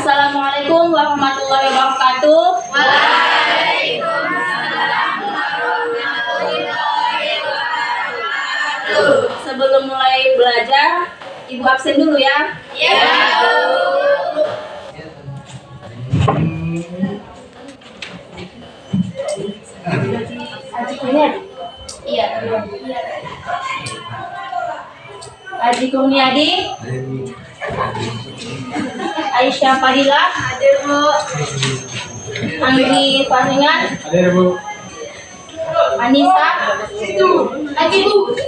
Assalamualaikum warahmatullahi wabarakatuh. Waalaikumsalam warahmatullahi wabarakatuh. Sebelum mulai belajar, Ibu absen dulu ya. Ya, Bu. Iya. Aji Kurniadi, Aisyah Fadila, Hadir, Bu. Anggi Faringan, Hadir, Bu. Anissa, Lagi, Bu.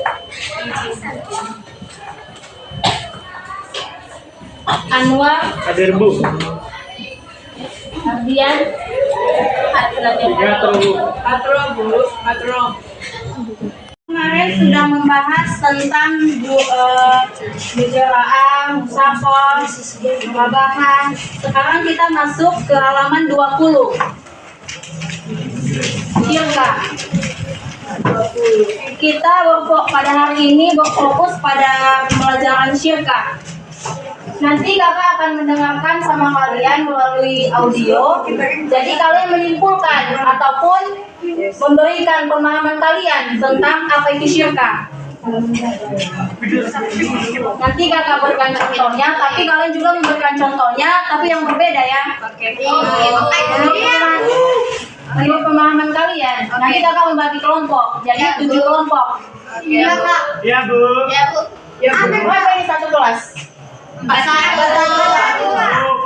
Anwar, Hadir, Bu. Ardian, Ya, Bu. Patro. Kemarin sudah membahas tentang mujara'ah, musafah, murabahah. Sekarang kita masuk ke halaman 20. Syirkah. Kita pada hari ini berfokus pada pelajaran syirkah. Nanti kakak akan mendengarkan sama kalian melalui audio. Jadi kalian menyimpulkan ataupun memberikan pemahaman kalian tentang apa itu syirkah. Nanti kakak berikan contohnya, tapi kalian juga memberikan contohnya, tapi yang berbeda ya. Menurut pemahaman kalian. Nanti kakak membagi kelompok, jadi 7 kelompok. Iya, Kak. Ya, Bu. Ya, Bu. Berapa ini satu kelas?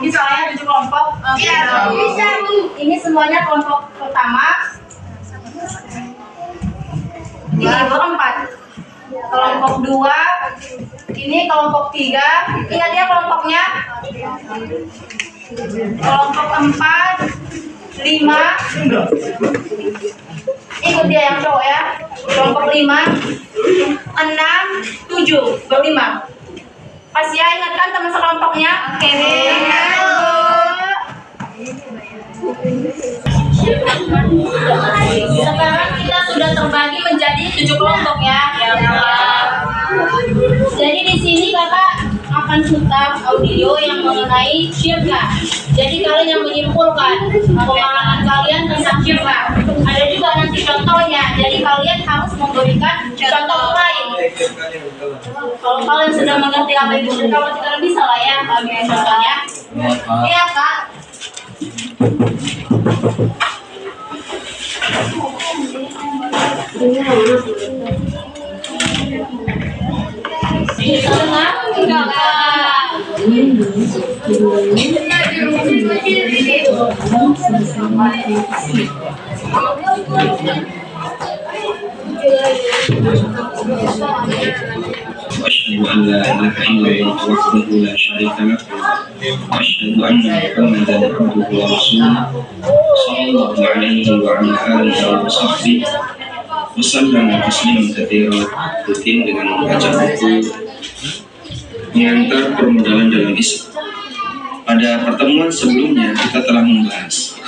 Bisa ya 7 kelompok. Iya, bisa, Bu. Ini semuanya kelompok pertama. Ini berempat. Kelompok 2. Ini kelompok 3. Ingat ya kelompoknya. Kelompok 4, 5. Ikut dia yang cowok ya. Kelompok 5, 6, 7. Berlima. Pas ya, ingatkan teman sekelompoknya. Oke. Sekarang kita sudah terbagi menjadi 7 kelompok ya. Jadi di sini kakak akan putar audio yang mengenai syirkah. Jadi kalian yang menyimpulkan pemahaman kalian tentang syirkah. Ada juga nanti contohnya. Jadi kalian harus memberikan contoh lain. Kalau kalian sudah mengerti apa itu syirkah, kalian bisa lah ya bagi contohnya. Iya kak. Bisa dengar? Enggak, Kak. وأشهد أن لا إله إلا الله وحده لا شريك له وأشهد أن محمدا عبده ورسوله صلى الله عليه وعلى آله وصحبه وسلم تسليما كثيرا. Rutin dengan membaca buku mengantar permodalan dalam Islam. Pada pertemuan sebelumnya kita telah membahas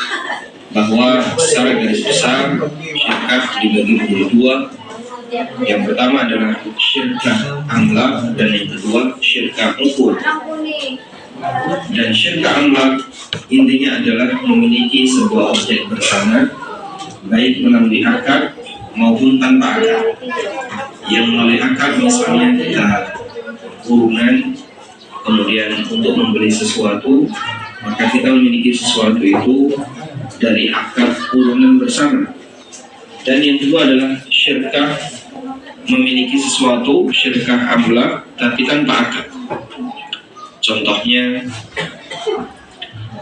bahwa secara garis besar syirkah dibagi menjadi 2. Yang pertama adalah syirkah amlak dan yang kedua syirkah ukur. Dan syirkah amlak intinya adalah memiliki sebuah objek bersama, baik melalui akad maupun tanpa akad. Yang melalui akad misalnya kita urunan, kemudian untuk membeli sesuatu, maka kita memiliki sesuatu itu dari akad urunan bersama. Dan yang kedua adalah syirkah memiliki sesuatu, syirkah amlak, tapi tanpa akad. Contohnya,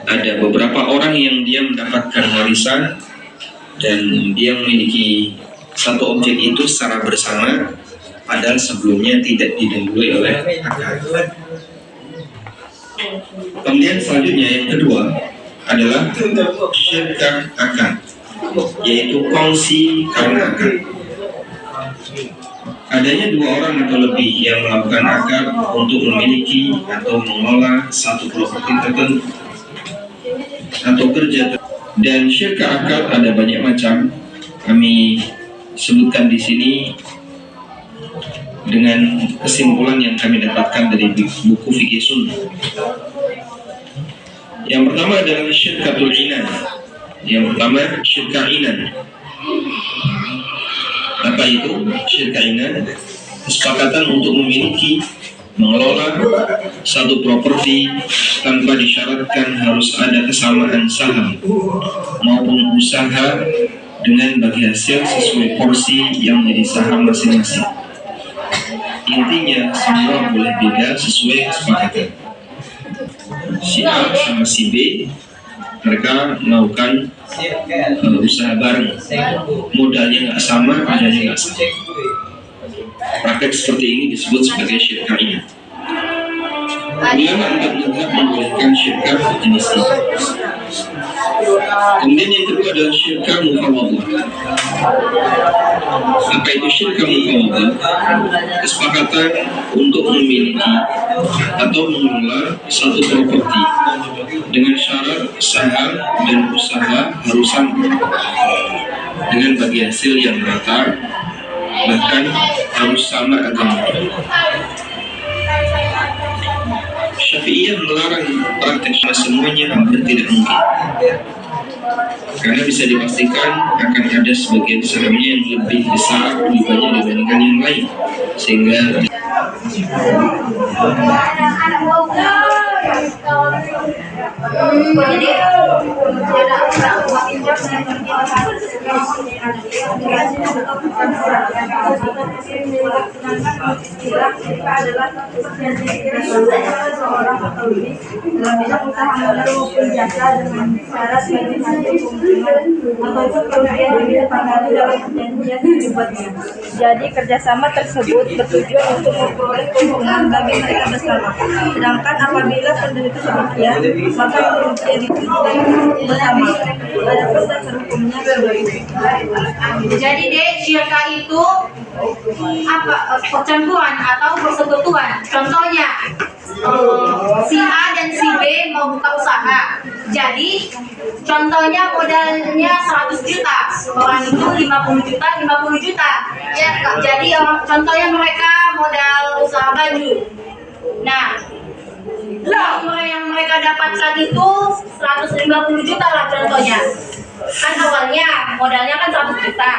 ada beberapa orang yang dia mendapatkan warisan dan dia memiliki satu objek itu secara bersama, padahal sebelumnya tidak didahului oleh akad. Kemudian selanjutnya yang kedua adalah syirkah akad, yaitu kongsi karena akad. Adanya 2 orang atau lebih yang melakukan akad untuk memiliki atau mengelola satu properti tertentu atau kerja. Dan syirkah akad ada banyak macam. Kami sebutkan di sini dengan kesimpulan yang kami dapatkan dari buku Fikih Sunnah. Yang pertama adalah syirkatul inan. Yang pertama syirkah inan. Apa itu syirkah inan? Kesepakatan untuk memiliki, mengelola satu properti tanpa disyaratkan harus ada kesamaan saham maupun usaha dengan bagi hasil sesuai porsi yang menjadi saham masing-masing. Intinya semua boleh beda sesuai kesepakatan. Si A sama si B, mereka melakukan usaha bareng, modalnya nggak sama, adanya nggak sama. Praktek seperti ini disebut sebagai syirkah inan. Ulama anggap membolehkan syirkah jenis ini. Kemudian yang kedua adalah syirkah mufawadah. Apa itu syirkah mufawadah? Kesepakatan untuk memiliki atau mengelola satu properti dengan syarat saham dan usaha harus sama dengan bagi hasil yang rata, bahkan harus sama agama. Syafi'iyah melarang praktek semuanya hampir tidak mungkin, karena bisa dipastikan akan ada sebagian sahamnya yang lebih besar, lebih banyak dibandingkan yang lain, sehingga jadi kerjasama tersebut bertujuan untuk memperoleh keuntungan bagi mereka bersama. Sedangkan apabila penderita demikian, maka kerugian itu bersama. Adapun dasar hukumnya berbeda. Jadi dek, syirkah itu apa? Percampuran atau persekutuan. Contohnya si A dan si B mau buka usaha. Jadi contohnya modalnya 100 juta, orang itu 50 juta, 50 juta. Ya, jadi contohnya mereka modal usaha baju. Nah, yang mereka dapatkan itu 150 juta lah contohnya. Kan awalnya modalnya kan 100 juta,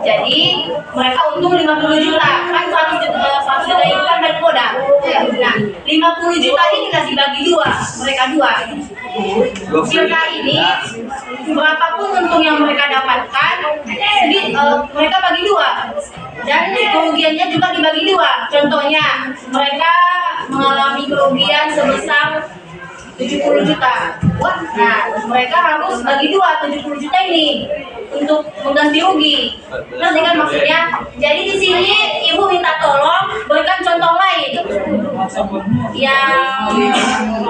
jadi mereka untung 50 juta, kan 100 juta itu kan dari modal. Nah, 50 juta ini nggak dibagi dua, mereka dua. Syirkah ini berapapun untung yang mereka dapatkan, mereka bagi dua, dan kerugiannya juga dibagi dua. Contohnya mereka mengalami kerugian sebesar 70 juta. Nah, mereka harus bagi dua 70 juta ini untuk mengganti rugi. Ngerti kan maksudnya? Jadi di sini ibu minta tolong berikan contoh lain. Yang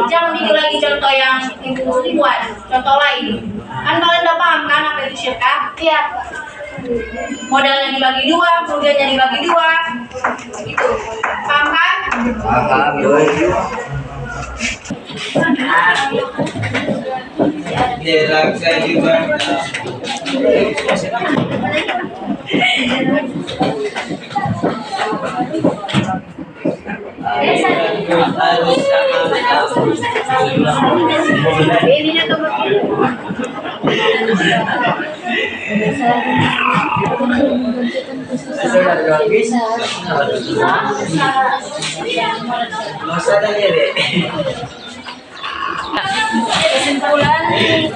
jangan itu lagi contoh yang ibu buat, contoh lain. Kan kalian udah paham kan apa itu syirkah? Iya. Modalnya dibagi dua, kerugiannya dibagi dua. Gitu. Paham kan? Paham.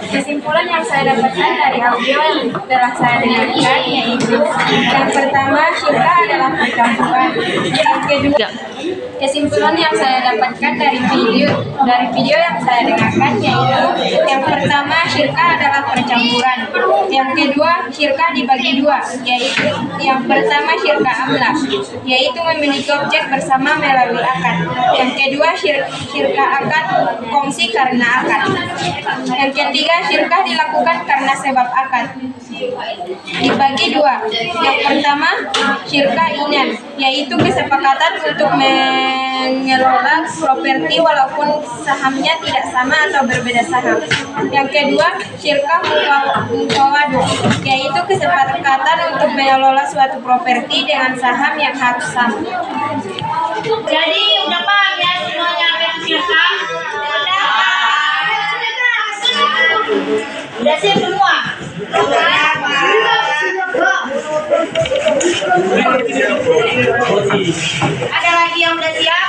Kesimpulan yang saya dapatkan dari audio yang telah saya dengarkan yaitu yang pertama, syirkah adalah percampuran. Yang kedua, kesimpulan yang saya dapatkan dari video yang saya dengarkan yaitu yang pertama, syirkah adalah percampuran. Yang kedua, syirkah dibagi dua, yaitu yang pertama syirkah amlah, yaitu memiliki objek bersama melalui akad. Yang kedua, syirkah akad kongsi karena akad. Yang ketiga, syirkah dilakukan karena sebab akad. Dibagi dua. Yang pertama, syirkah inan, yaitu kesepakatan untuk mengelola properti walaupun sahamnya tidak sama atau berbeda saham. Yang kedua, syirkah mufawadah, yaitu kesepakatan untuk mengelola suatu properti dengan saham yang harus sama. Jadi udah paham ya semuanya apa itu syirkah? Udah siap semua? Ada lagi yang udah siap?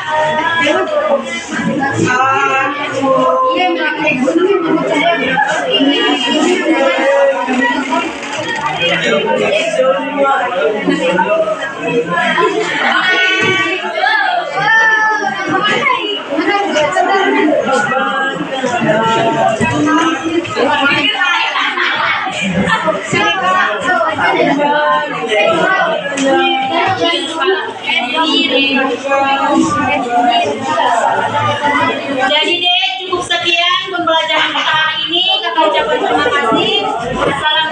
Jadi deh, cukup sekian pembelajaran kita hari ini. Kakak ucapkan terima kasih. Assalamualaikum.